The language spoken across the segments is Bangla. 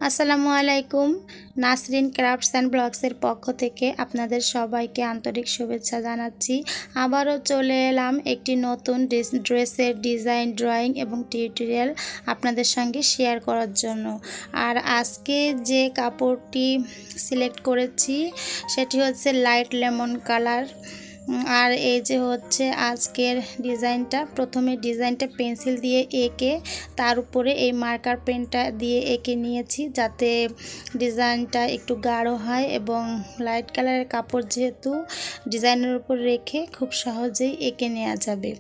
আসসালামু আলাইকুম। নাসরিন ক্রাফটস অ্যান্ড ব্লগসের পক্ষ থেকে আপনাদের সবাইকে আন্তরিক শুভেচ্ছা জানাচ্ছি। আবারও চলে এলাম একটি নতুন ড্রেসের ডিজাইন, ড্রয়িং এবং টিউটোরিয়াল আপনাদের সঙ্গে শেয়ার করার জন্য। আর আজকে যে কাপড়টি সিলেক্ট করেছি সেটি হচ্ছে লাইট লেমন কালার। আর এই যে হচ্ছে আজকের ডিজাইনটা, প্রথমে ডিজাইনটা পেন্সিল দিয়ে এঁকে তার উপরে এই মার্কার পেনটা দিয়ে এঁকে নিয়েছি যাতে ডিজাইনটা একটু গাঢ় হয়, এবং লাইট কালারের কাপড় যেহেতু ডিজাইনের উপর রেখে খুব সহজেই এঁকে নেওয়া যাবে।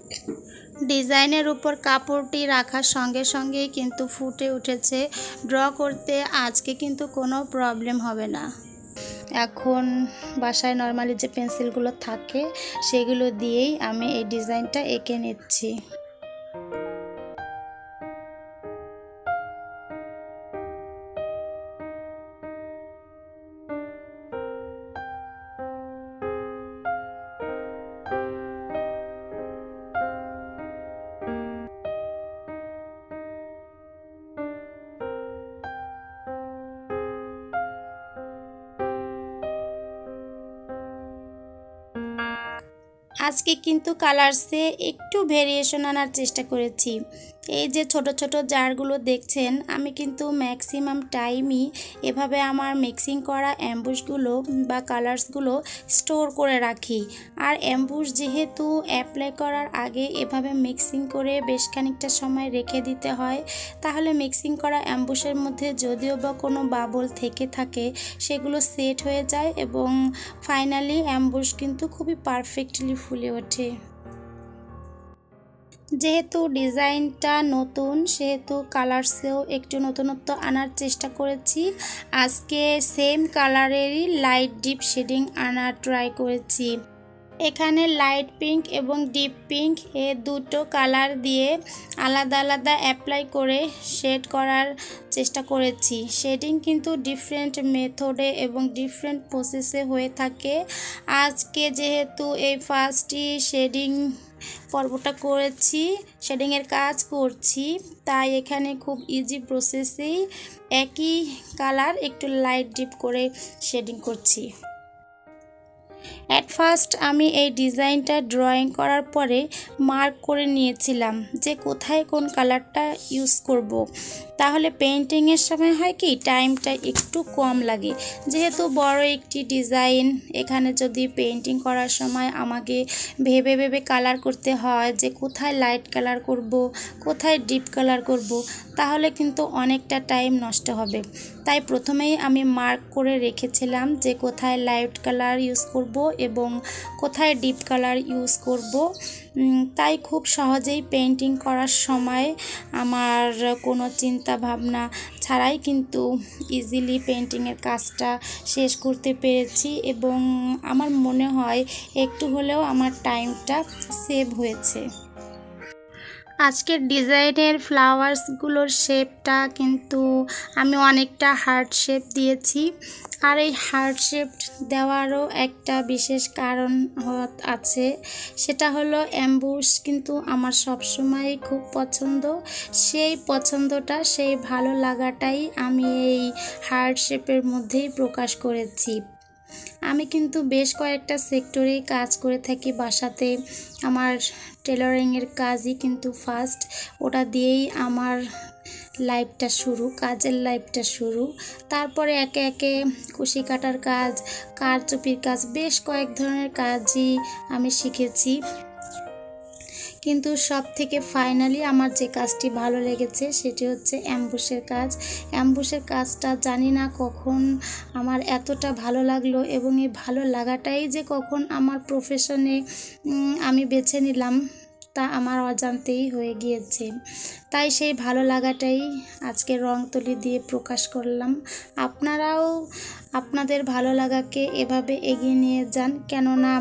ডিজাইনের উপর কাপড়টি রাখার সঙ্গে সঙ্গেই কিন্তু ফুটে উঠেছে। ড্র করতে আজকে কিন্তু কোনো প্রবলেম হবে না। এখন বাসায় নর্মালি যে পেন্সিলগুলো থাকে সেগুলো দিয়েই আমি এই ডিজাইনটা এঁকে নিচ্ছি। আজকে কিন্তু কালার্সে একটু ভেরিয়েশন আনার চেষ্টা করেছি। এই যে ছোট ছোট জারগুলো দেখছেন, আমি কিন্তু ম্যাক্সিমাম টাইমই এভাবে আমার মিক্সিং করা অ্যাম্বুশগুলো বা কালার্সগুলো স্টোর করে রাখি। আর অ্যাম্বুশ যেহেতু অ্যাপ্লাই করার আগে এভাবে মিক্সিং করে বেশ খানিকটা সময় রেখে দিতে হয়, তাহলে মিক্সিং করা অ্যাম্বুশের মধ্যে যদিও বা কোনো বাবল থেকে থাকে সেগুলো সেট হয়ে যায় এবং ফাইনালি অ্যাম্বুশ কিন্তু খুবই পারফেক্টলি ফুলে ওঠে। যেহেতু ডিজাইনটা নতুন সেহেতু কালার্সেও একটু নতুনত্ব আনার চেষ্টা করেছি। আজকে সেম কালারেরই লাইট ডিপ শেডিং আনার ট্রাই করেছি। এখানে লাইট পিঙ্ক এবং ডিপ পিঙ্ক এ দুটো কালার দিয়ে আলাদা আলাদা অ্যাপ্লাই করে শেড করার চেষ্টা করেছি। শেডিং কিন্তু ডিফারেন্ট মেথডে এবং ডিফারেন্ট প্রসেসে হয়ে থাকে। আজকে যেহেতু এই ফার্স্টই শেডিং পর্বটা করেছি, শেডিংয়ের কাজ করছি, তাই এখানে খুব ইজি প্রসেসেই একই কালার একটু লাইট ডিপ করে শেডিং করছি। অ্যাট ফার্স্ট আমি এই ডিজাইনটা ড্রয়িং করার পরে মার্ক করে নিয়েছিলাম যে কোথায় কোন কালারটা ইউজ করব। তাহলে পেইন্টিংয়ের সময় হয় কি টাইমটা একটু কম লাগে। যেহেতু বড় একটি ডিজাইন, এখানে যদি পেইন্টিং করার সময় আমাকে ভেবে ভেবে কালার করতে হয় যে কোথায় লাইট কালার করব, কোথায় ডিপ কালার করব, তাহলে কিন্তু অনেকটা টাইম নষ্ট হবে। তাই প্রথমেই আমি মার্ক করে রেখেছিলাম যে কোথায় লাইট কালার ইউজ করব এবং কোথায় ডিপ কালার ইউজ করব। তাই খুব সহজেই পেইন্টিং করার সময় আমার কোনো চিন্তা ভাবনা ছাড়াই কিন্তু ইজিলি পেইন্টিংয়ের কাজটা শেষ করতে পেরেছি এবং আমার মনে হয় একটু হলেও আমার টাইমটা সেভ হয়েছে। আজকের ডিজাইনের ফ্লাওয়ার্সগুলোর শেপটা কিন্তু আমি অনেকটা হার্ট শেপ দিয়েছি। আর এই হার্ট শেপ দেওয়ারও একটা বিশেষ কারণ আছে, সেটা হলো অ্যাম্বুশ কিন্তু আমার সবসময় খুব পছন্দ। সেই পছন্দটা, সেই ভালো লাগাটাই আমি এই হার্ট শেপের মধ্যেই প্রকাশ করেছি। আমি কিন্তু বেশ কয়েকটা সেক্টরেই কাজ করে থাকি বাসাতে। আমার টেলারিংয়ের কাজই কিন্তু ফার্স্ট, ওটা দিয়েই আমার লাইফটা শুরু, কাজের লাইফটা শুরু। তারপরে একে একে কুশি কাটার কাজ, কারচুপির কাজ, বেশ কয়েক ধরনের কাজই আমি শিখেছি। কিন্তু সব থেকে ফাইনালি আমার যে কাজটি ভালো লেগেছে সেটি হচ্ছে অ্যাম্বুশের কাজ। অ্যাম্বুশের কাজটা জানি না কখন আমার এতটা ভালো লাগলো, এবং এই ভালো লাগাটাই যে কখন আমার প্রফেশনে আমি বেছে নিলাম তা আমার অজান্তেই হয়ে গিয়েছে। তাই সেই ভালো লাগাটাই আজকে রং তুলি দিয়ে প্রকাশ করলাম। আপনারাও আপনাদের ভালো লাগাকে এভাবে এগিয়ে নিয়ে যান, কেননা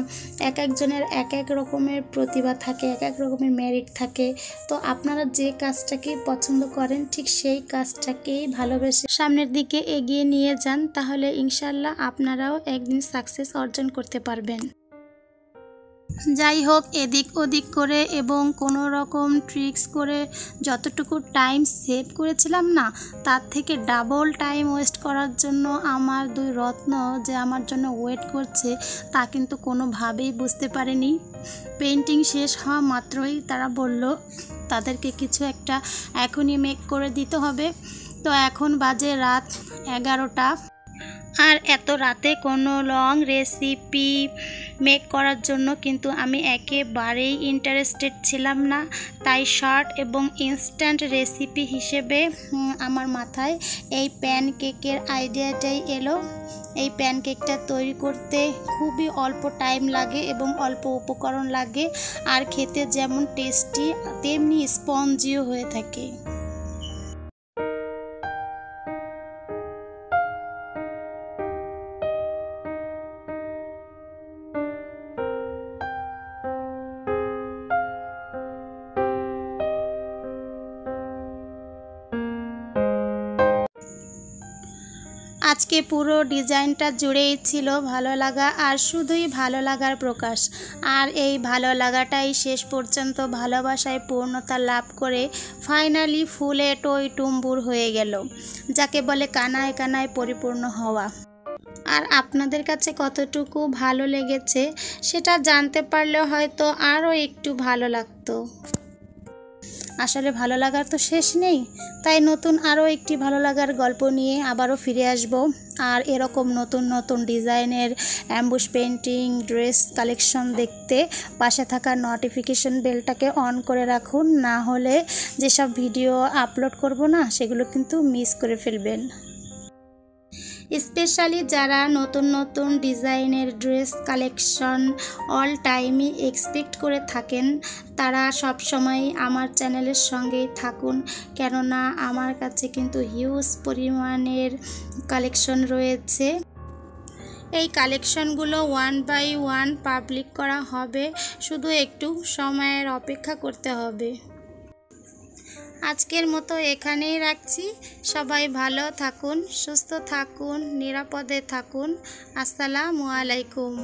এক একজনের এক এক রকমের প্রতিভা থাকে, এক এক রকমের মেরিট থাকে। তো আপনারা যে কাজটাকেই পছন্দ করেন ঠিক সেই কাজটাকেই ভালোবেসে সামনের দিকে এগিয়ে নিয়ে যান, তাহলে ইনশাল্লাহ আপনারাও একদিন সাকসেস অর্জন করতে পারবেন। যাই হোক, এদিক ওদিক করে এবং কোনো রকম ট্রিক্স করে যতটুকু টাইম সেভ করেছিলাম না, তার থেকে ডাবল টাইম ওয়েস্ট করার জন্য আমার দুই রত্ন যে আমার জন্য ওয়েট করছে তা কিন্তু কোনোভাবেই বুঝতে পারেনি। পেন্টিং শেষ হওয়া মাত্রই তারা বলল তাদেরকে কিছু একটা এখনই মেক করে দিতে হবে। তো এখন বাজে রাত 11টা, আর এত রাতে কোনো লং রেসিপি মেক করার জন্য কিন্তু আমি একেবারেই ইন্টারেস্টেড ছিলাম না। তাই শর্ট এবং ইনস্ট্যান্ট রেসিপি হিসেবে আমার মাথায় এই প্যানকেকের আইডিয়াটাই এলো। এই প্যানকেকটা তৈরি করতে খুবই অল্প টাইম লাগে এবং অল্প উপকরণ লাগে, আর খেতে যেমন টেস্টি তেমনি স্পঞ্জিও হয়ে থাকে। আজকে পুরো ডিজাইনটা জুড়েই ছিল ভালো লাগা, আর শুধুই ভালো লাগার প্রকাশ। আর এই ভালো লাগাটাই শেষ পর্যন্ত ভালোবাসায় পূর্ণতা লাভ করে ফাইনালি ফুলে টই টুম্বুর হয়ে গেল, যাকে বলে কানায় কানায় পরিপূর্ণ হওয়া। আর আপনাদের কাছে কতটুকু ভালো লেগেছে সেটা জানতে পারলে হয়তো আরও একটু ভালো লাগতো। আসলে ভালো লাগার তো শেষ নেই, তাই নতুন আরও একটি ভালো লাগার গল্প নিয়ে আবারও ফিরে আসব। আর এরকম নতুন নতুন ডিজাইনের অ্যাম্বুশ পেন্টিং ড্রেস কালেকশন দেখতে পাশে থাকা নোটিফিকেশন বেলটাকে অন করে রাখুন, না হলে যেসব ভিডিও আপলোড করব না সেগুলো কিন্তু মিস করে ফেলবেন। স্পেশালি যারা নতুন নতুন ডিজাইনের ড্রেস কালেকশন অল টাইমই এক্সপেক্ট করে থাকেন, তারা সব সময় আমার চ্যানেলের সঙ্গেই থাকুন, কেননা আমার কাছে কিন্তু হিউজ পরিমাণের কালেকশন রয়েছে। এই কালেকশনগুলো 1 বাই 1 পাবলিক করা হবে, শুধু একটু সময়ের অপেক্ষা করতে হবে। আজকের মতো এখানেই রাখছি। সবাই ভালো থাকুন, সুস্থ থাকুন, নিরাপদে থাকুন। আসসালামু আলাইকুম।